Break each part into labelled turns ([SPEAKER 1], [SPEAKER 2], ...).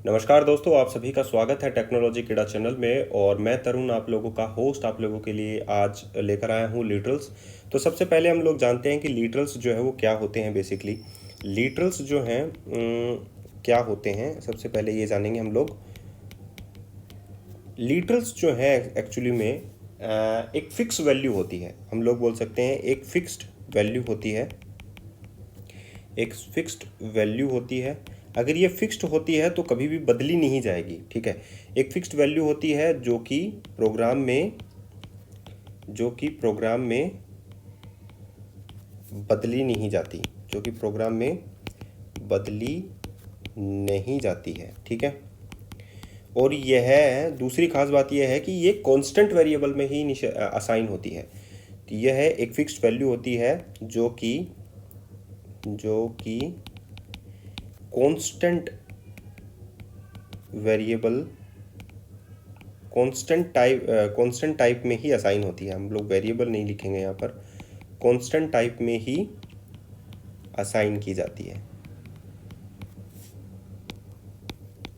[SPEAKER 1] नमस्कार दोस्तों, आप सभी का स्वागत है टेक्नोलॉजी कीड़ा चैनल में। और मैं तरुण आप लोगों का होस्ट आप लोगों के लिए आज लेकर आया हूँ लिटरल्स। तो सबसे पहले हम लोग जानते हैं कि लिटरल्स जो है वो क्या होते हैं। बेसिकली लिटरल्स जो हैं क्या होते हैं, सबसे पहले ये जानेंगे हम लोग। लिटरल्स जो है एक्चुअली में एक फिक्स वैल्यू होती है। हम लोग बोल सकते हैं एक फिक्स्ड वैल्यू होती है, एक फिक्स्ड वैल्यू होती है। अगर ये फिक्स्ड होती है तो कभी भी बदली नहीं जाएगी, ठीक है। एक फिक्स्ड वैल्यू होती है जो कि प्रोग्राम में बदली नहीं जाती, जो कि प्रोग्राम में बदली नहीं जाती है, ठीक है। और यह दूसरी खास बात यह है कि ये कांस्टेंट वेरिएबल में ही असाइन होती है। तो यह एक फिक्स्ड वैल्यू होती है जो कि कांस्टेंट वेरिएबल कांस्टेंट टाइप में ही असाइन होती है। हम लोग वेरिएबल नहीं लिखेंगे यहाँ पर, कांस्टेंट टाइप में ही असाइन की जाती है।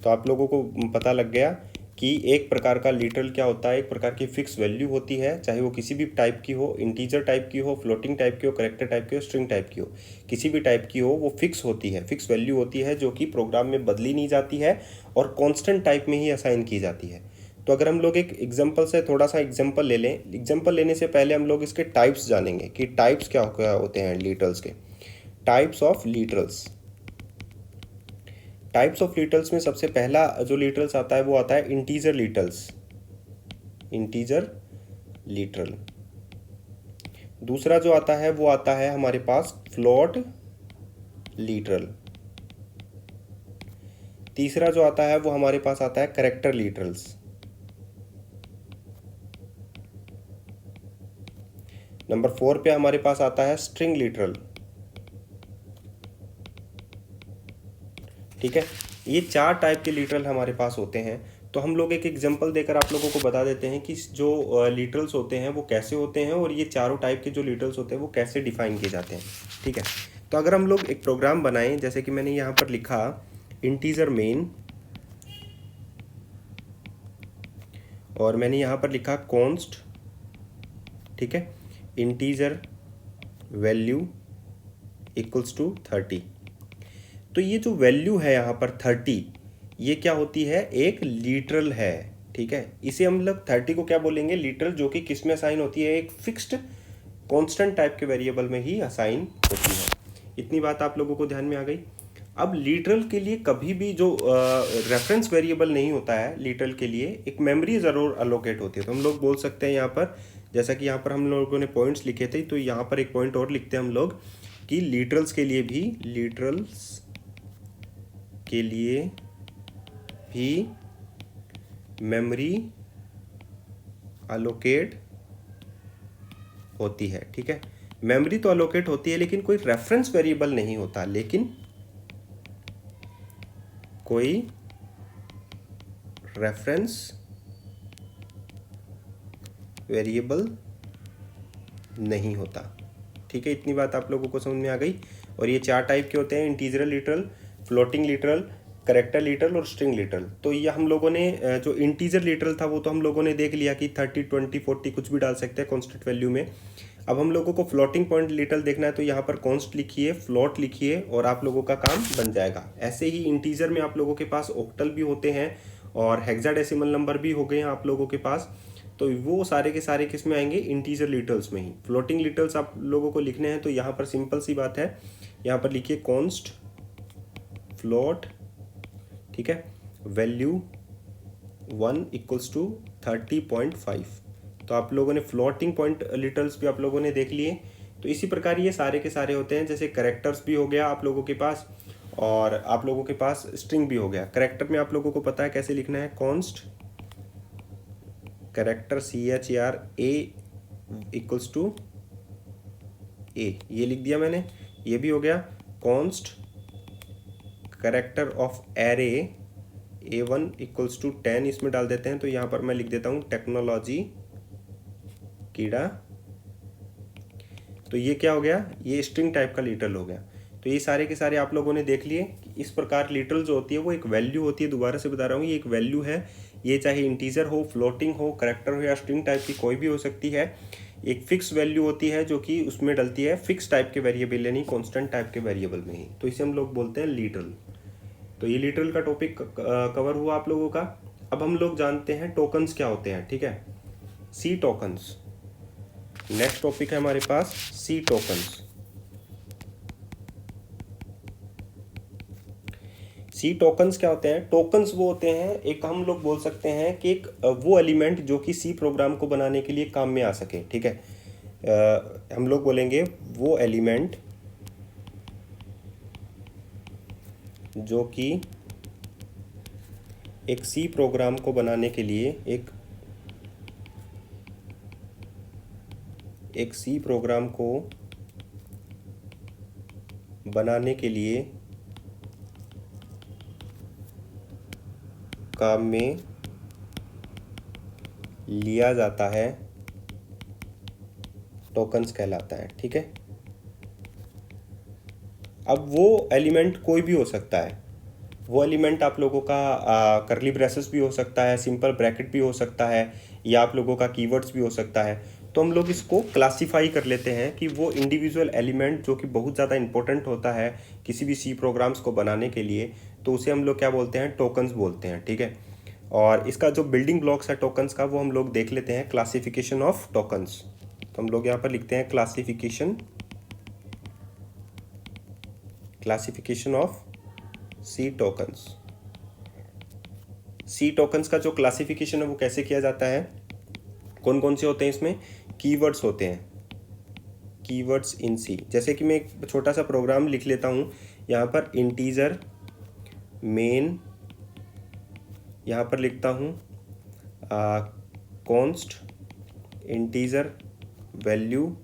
[SPEAKER 1] तो आप लोगों को पता लग गया कि एक प्रकार का लिटरल क्या होता है। एक प्रकार की फिक्स वैल्यू होती है, चाहे वो किसी भी टाइप की हो, इंटीजर टाइप की हो, फ्लोटिंग टाइप की हो, कैरेक्टर टाइप की हो, स्ट्रिंग टाइप की हो, किसी भी टाइप की हो, वो फिक्स होती है, फिक्स वैल्यू होती है जो कि प्रोग्राम में बदली नहीं जाती है और कांस्टेंट टाइप में ही असाइन की जाती है। तो अगर हम लोग एक एग्जांपल से थोड़ा सा एग्जांपल ले लें, एग्जांपल लेने से पहले हम लोग इसके टाइप्स जानेंगे कि टाइप्स क्या क्या होते हैं लिटरल्स के। Types of literals, types of literals में सबसे पहला जो लिटरल्स आता है वो आता है इंटीजर लिटरल्स, इंटीजर लिटरल। दूसरा जो आता है वो आता है हमारे पास फ्लोट लिटरल। तीसरा जो आता है वो हमारे पास आता है कैरेक्टर लिटरल्स। नंबर 4 पे हमारे पास आता है स्ट्रिंग लिटरल, ठीक है। ये 4 टाइप के लिटरल हमारे पास होते हैं। तो हम लोग एक एग्जांपल देकर आप लोगों को बता देते हैं कि जो लिटरल्स होते हैं वो कैसे होते हैं और ये चारों टाइप के जो लिटरल्स होते हैं वो कैसे डिफाइन किए जाते हैं, ठीक है। तो अगर हम लोग एक प्रोग्राम बनाएं, जैसे कि मैंने यहाँ पर लिखा इंटीजर मेन, और मैंने यहाँ पर लिखा कॉन्स्ट, ठीक है, इंटीजर वैल्यू इक्वल्स टू 30। तो ये जो वैल्यू है यहाँ पर 30, ये क्या होती है, एक लिटरल है, ठीक है। इसे हम लोग 30 को क्या बोलेंगे, लिटरल, जो कि किस में असाइन होती है, एक फिक्स्ड कांस्टेंट टाइप के वेरिएबल में ही असाइन होती है। इतनी बात आप लोगों को ध्यान में आ गई। अब लिटरल के लिए कभी भी जो रेफरेंस वेरिएबल नहीं होता है, लिटरल के लिए एक मेमोरी ज़रूर अलोकेट होती है। तो हम लोग बोल सकते हैं यहाँ पर, जैसा कि यहाँ पर हम लोगों ने पॉइंट्स लिखे थे, तो यहाँ पर एक पॉइंट और लिखते हैं हम लोग कि लिटरल्स के लिए भी मेमोरी अलोकेट होती है, ठीक है। मेमोरी तो अलोकेट होती है लेकिन कोई रेफरेंस वेरिएबल नहीं होता, लेकिन कोई रेफरेंस वेरिएबल नहीं होता, ठीक है। इतनी बात आप लोगों को समझ में आ गई। और ये 4 टाइप के होते हैं, integer literal, floating literal, character literal और स्ट्रिंग लिटरल। तो ये हम लोगों ने जो इंटीजर लिटरल था वो तो हम लोगों ने देख लिया कि 30, 20, 40 कुछ भी डाल सकते हैं कांस्टेंट वैल्यू में। अब हम लोगों को फ्लोटिंग पॉइंट लिटरल देखना है, तो यहाँ पर कॉन्स्ट लिखिए, फ्लोट लिखिए और आप लोगों का काम बन जाएगा। ऐसे ही इंटीजर में आप लोगों के पास ऑक्टल भी होते हैं और हेक्साडेसिमल नंबर भी हो गए हैं आप लोगों के पास। तो वो सारे के सारे किस में आएंगे, इंटीजर लिटरल्स में ही। फ्लोटिंग लिटरल्स आप लोगों को लिखने हैं तो यहाँ पर सिंपल सी बात है, यहाँ पर लिखिए कॉन्स्ट फ्लोट, ठीक है, वैल्यू 1 इक्वल्स टू 30.5। तो आप लोगों ने फ्लोटिंग पॉइंट लिटरल्स भी आप लोगों ने देख लिए। तो इसी प्रकार ये सारे के सारे होते हैं। जैसे करेक्टर्स भी हो गया आप लोगों के पास और आप लोगों के पास स्ट्रिंग भी हो गया। करेक्टर में आप लोगों को पता है कैसे लिखना है, const character CHER equals to A, ये लिख दिया मैंने, ये भी हो गया। Const character of array A1 equals to 10, इसमें डाल देते हैं। तो यहाँ पर मैं लिख देता हूँ टेक्नोलॉजी कीड़ा। तो ये क्या हो गया, ये स्ट्रिंग टाइप का लिटरल हो गया। तो ये सारे के सारे आप लोगों ने देख लिए। इस प्रकार लिटरल जो होती है वो एक वैल्यू होती है, दोबारा से बता रहा हूँ, ये एक वैल्यू है। ये चाहे इंटीजर हो, फ्लोटिंग हो, करैक्टर हो या स्ट्रिंग टाइप की कोई भी हो सकती है। एक फिक्स वैल्यू होती है जो कि उसमें डलती है फिक्स टाइप के वेरिएबल यानी कॉन्स्टेंट टाइप के वेरिएबल में ही, तो इसे हम लोग बोलते हैं लिटरल। तो ये लिटरल का टॉपिक कवर हुआ आप लोगों का। अब हम लोग जानते हैं टोकन्स क्या होते हैं, ठीक है। सी टोकन्स नेक्स्ट टॉपिक है हमारे पास, सी टोकन्स। सी टोकन्स क्या होते हैं? टोकन्स वो होते हैं, एक हम लोग बोल सकते हैं कि एक वो एलिमेंट जो कि सी प्रोग्राम को बनाने के लिए काम में आ सके, ठीक है। हम लोग बोलेंगे वो एलिमेंट जो कि एक सी प्रोग्राम को बनाने के लिए एक सी प्रोग्राम को बनाने के लिए काम में लिया जाता है, टोकन्स कहलाता है, ठीक है। अब वो एलिमेंट कोई भी हो सकता है, वो एलिमेंट आप लोगों का करली ब्रेसेस भी हो सकता है, सिंपल ब्रैकेट भी हो सकता है, या आप लोगों का कीवर्ड्स भी हो सकता है। तो हम लोग इसको क्लासीफाई कर लेते हैं कि वो इंडिविजुअल एलिमेंट जो कि बहुत ज़्यादा इंपॉर्टेंट होता है किसी भी सी प्रोग्राम्स को बनाने के लिए, तो उसे हम लोग क्या बोलते हैं? टोकन्स बोलते हैं, ठीक है। और इसका जो बिल्डिंग ब्लॉक्स है टोकन्स का वो हम लोग देख लेते हैं, क्लासिफिकेशन ऑफ टोकन्स। तो हम लोग यहाँ पर लिखते हैं classification of C tokens. C tokens का जो क्लासिफिकेशन है वो कैसे किया जाता है? कौन कौन से होते हैं इसमें? कीवर्ड्स होते हैं, कीवर्ड्स इन सी। जैसे कि मैं एक छोटा सा प्रोग्राम लिख लेता हूँ यहाँ पर, इंटीजर मेन, यहाँ पर लिखता हूँ const integer value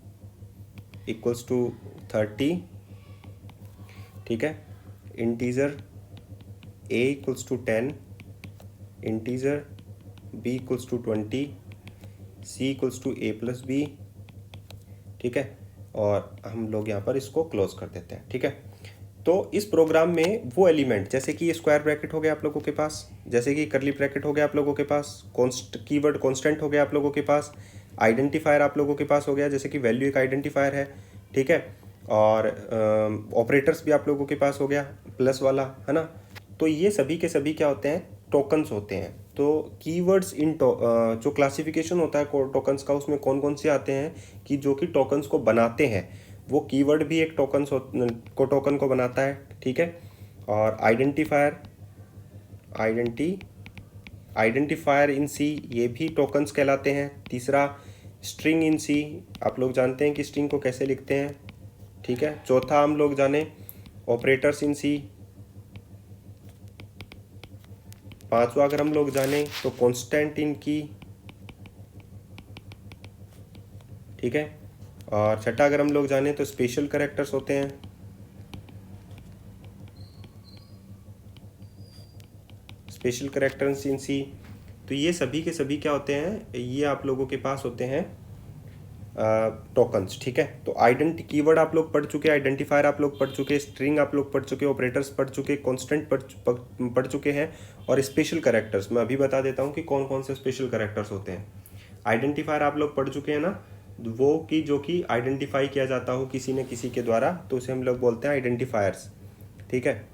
[SPEAKER 1] equals to 30, ठीक है। Integer a equals to 10, integer b equals to 20, c equals to a plus b, ठीक है। और हम लोग यहाँ पर इसको क्लोज कर देते हैं, ठीक है। तो इस प्रोग्राम में वो एलिमेंट, जैसे कि ये स्क्वायर ब्रैकेट हो गया आप लोगों के पास, जैसे कि करली ब्रैकेट हो गया आप लोगों के पास, कीवर्ड कांस्टेंट हो गया आप लोगों के पास, आइडेंटिफायर आप लोगों के पास हो गया, जैसे कि वैल्यू एक आइडेंटिफायर है, ठीक है। और ऑपरेटर्स भी आप लोगों के पास हो गया, प्लस वाला, है ना। तो ये सभी के सभी क्या होते हैं? टोकन्स होते हैं। तो कीवर्ड्स इन जो क्लासिफिकेशन होता है टोकन्स का, उसमें कौन कौन से आते हैं कि जो कि टोकन्स को बनाते हैं। वो कीवर्ड भी एक टोकन को बनाता है, ठीक है। और आइडेंटिफायर इन सी, ये भी टोकन्स कहलाते हैं। तीसरा स्ट्रिंग इन सी, आप लोग जानते हैं कि स्ट्रिंग को कैसे लिखते हैं, ठीक है। चौथा हम लोग जाने ऑपरेटर्स इन सी। पांचवा अगर हम लोग जाने तो कांस्टेंट इन की, ठीक है। और छठा अगर हम लोग जाने तो स्पेशल कैरेक्टर्स होते हैं। स्पेशल कैरेक्टर्स इन सी। तो ये सभी के सभी क्या होते हैं? ये आप लोगों के पास होते हैं टोकन्स, ठीक है। तो कीवर्ड आप लोग पढ़ चुके, आइडेंटिफायर आप लोग पढ़ चुके, स्ट्रिंग आप लोग पढ़ चुके, ऑपरेटर्स पढ़ चुके, कांस्टेंट पढ़ चुके हैं, और स्पेशल कैरेक्टर्स मैं अभी बता देता हूँ कि कौन कौन से स्पेशल कैरेक्टर्स होते हैं। आइडेंटिफायर आप लोग पढ़ चुके हैं ना, वो कि जो कि आइडेंटिफाई किया जाता हो किसी न किसी के द्वारा, तो उसे हम लोग बोलते हैं आइडेंटिफायर्स, ठीक है।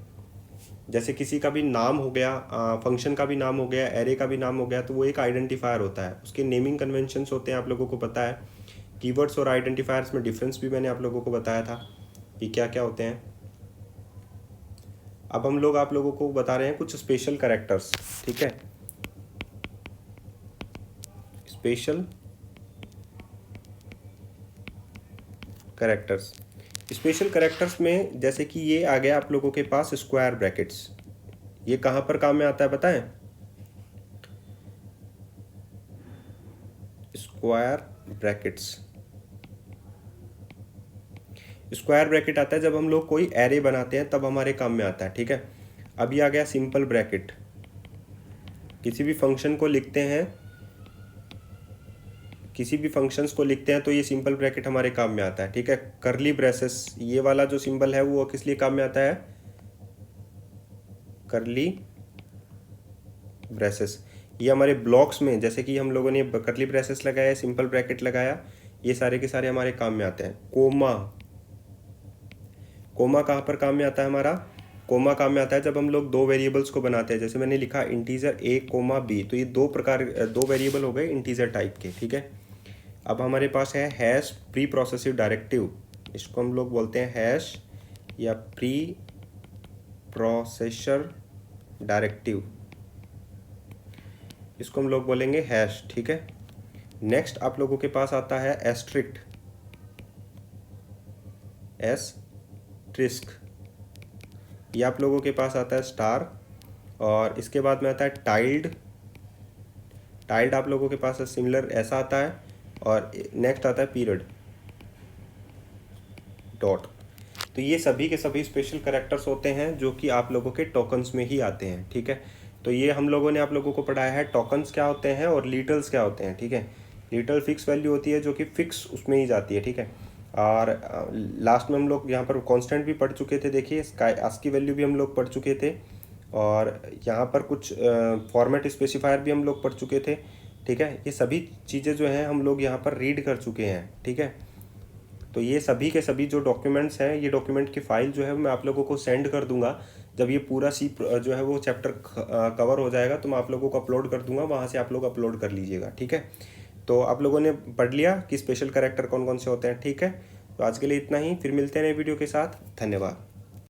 [SPEAKER 1] जैसे किसी का भी नाम हो गया, फंक्शन का भी नाम हो गया, एरे का भी नाम हो गया, तो वो एक आइडेंटिफायर होता है। उसके नेमिंग कन्वेंशंस होते हैं, आप लोगों को पता है। कीवर्ड्स और आइडेंटिफायर्स में डिफरेंस भी मैंने आप लोगों को बताया था कि क्या क्या होते हैं। अब हम लोग आप लोगों को बता रहे हैं कुछ स्पेशल कैरेक्टर्स, ठीक है। स्पेशल कैरेक्टर्स, स्पेशल कैरेक्टर्स में जैसे कि ये आ गया आप लोगों के पास स्क्वायर ब्रैकेट्स। ये कहाँ पर काम में आता है बताएं? स्क्वायर ब्रैकेट्स, स्क्वायर ब्रैकेट आता है जब हम लोग कोई एरे बनाते हैं, तब हमारे काम में आता है, ठीक है। अब ये आ गया सिंपल ब्रैकेट, किसी भी फंक्शन को लिखते हैं, किसी भी फंक्शंस को लिखते हैं तो ये सिंपल ब्रैकेट हमारे काम में आता है, ठीक है। करली ब्रेसेस, ये वाला जो सिंबल है वो किस लिए काम में आता है? करली ब्रेसेस। ये हमारे ब्लॉक्स में, जैसे कि हम लोगों ने करली ब्रेसेस लगाया, सिंपल ब्रैकेट लगाया, ये सारे के सारे हमारे काम में आते हैं। कोमा, कोमा कहाँ पर काम में आता है हमारा? कोमा काम में आता है जब हम लोग दो वेरिएबल्स को बनाते हैं। जैसे मैंने लिखा इंटीजर a कोमा b, तो ये दो वेरिएबल हो गए इंटीजर टाइप के, ठीक है। अब हमारे पास है हैश प्री प्रोसेसिव डायरेक्टिव, इसको हम लोग बोलते हैं हैश या प्री प्रोसेसर डायरेक्टिव, इसको हम लोग बोलेंगे हैश, ठीक है। नेक्स्ट आप लोगों के पास आता है एस्ट्रिक्ट, एस्ट्रिस्क, ये आप लोगों के पास आता है स्टार, और इसके बाद में आता है टाइल्ड, टाइल्ड आप लोगों के पास सिमिलर ऐसा आता है, और नेक्स्ट आता है पीरियड, डॉट। तो ये सभी के सभी स्पेशल कैरेक्टर्स होते हैं जो कि आप लोगों के टोकन्स में ही आते हैं, ठीक है। तो ये हम लोगों ने आप लोगों को पढ़ाया है टोकन्स क्या होते हैं और लिटल्स क्या होते हैं, ठीक है। लिटल फिक्स वैल्यू होती है जो कि फिक्स उसमें ही जाती है, ठीक है। और लास्ट में हम लोग यहाँ पर कांस्टेंट भी पढ़ चुके थे, देखिए आस्की वैल्यू भी हम लोग पढ़ चुके थे, और यहाँ पर कुछ फॉर्मेट स्पेसिफायर भी हम लोग पढ़ चुके थे, ठीक है। ये सभी चीज़ें जो हैं हम लोग यहाँ पर रीड कर चुके हैं, ठीक है। तो ये सभी के सभी जो डॉक्यूमेंट्स हैं, ये डॉक्यूमेंट की फ़ाइल जो है मैं आप लोगों को सेंड कर दूंगा। जब ये पूरा सी जो है वो चैप्टर कवर हो जाएगा तो मैं आप लोगों को अपलोड कर दूंगा, वहाँ से आप लोग अपलोड कर लीजिएगा, ठीक है। तो आप लोगों ने पढ़ लिया कि स्पेशल कैरेक्टर कौन कौन से होते हैं, ठीक है। तो आज के लिए इतना ही, फिर मिलते हैं नए वीडियो के साथ। धन्यवाद।